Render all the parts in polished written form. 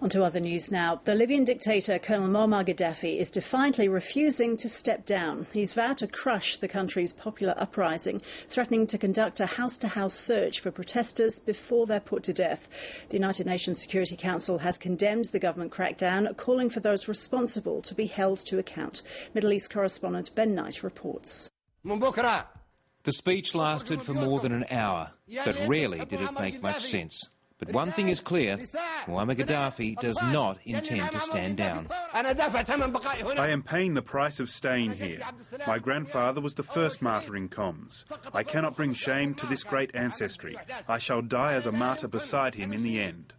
On to other news now. The Libyan dictator, Colonel Moamar Gaddafi, is defiantly refusing to step down. He's vowed to crush the country's popular uprising, threatening to conduct a house-to-house search for protesters before they're put to death. The United Nations Security Council has condemned the government crackdown, calling for those responsible to be held to account. Middle East correspondent Ben Knight reports. The speech lasted for more than an hour, but rarely did it make much sense. But one thing is clear, Moamar Gaddafi does not intend to stand down. I am paying the price of staying here. My grandfather was the first martyr in Coms. I cannot bring shame to this great ancestry. I shall die as a martyr beside him in the end.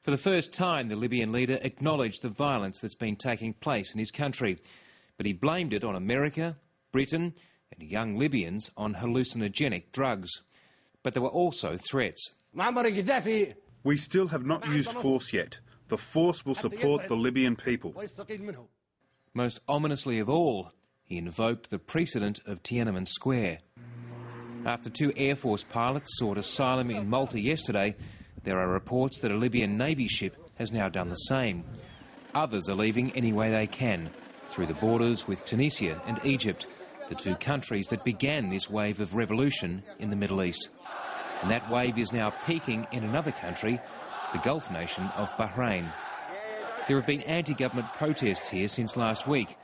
For the first time, the Libyan leader acknowledged the violence that's been taking place in his country. But he blamed it on America, Britain and young Libyans on hallucinogenic drugs. But there were also threats. We still have not used force yet. The force will support the Libyan people. Most ominously of all, he invoked the precedent of Tiananmen Square. After 2 Air Force pilots sought asylum in Malta yesterday, there are reports that a Libyan Navy ship has now done the same. Others are leaving any way they can, through the borders with Tunisia and Egypt, the 2 countries that began this wave of revolution in the Middle East. And that wave is now peaking in another country, the Gulf nation of Bahrain. There have been anti-government protests here since last week,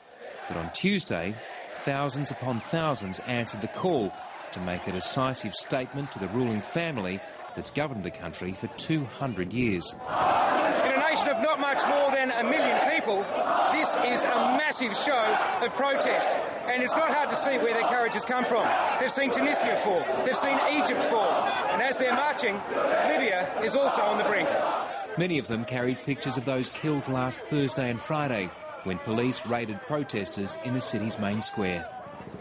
but on Tuesday, thousands upon thousands answered the call to make a decisive statement to the ruling family that's governed the country for 200 years. In a nation of not much more than 1 million people, this is a massive show of protest. And it's not hard to see where their courage has come from. They've seen Tunisia fall, they've seen Egypt fall, and as they're marching, Libya is also on the brink. Many of them carried pictures of those killed last Thursday and Friday, when police raided protesters in the city's main square.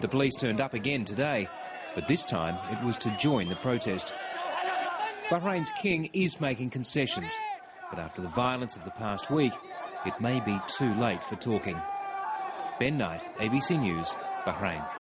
The police turned up again today, but this time it was to join the protest. Bahrain's king is making concessions, but after the violence of the past week, it may be too late for talking. Ben Knight, ABC News, Bahrain.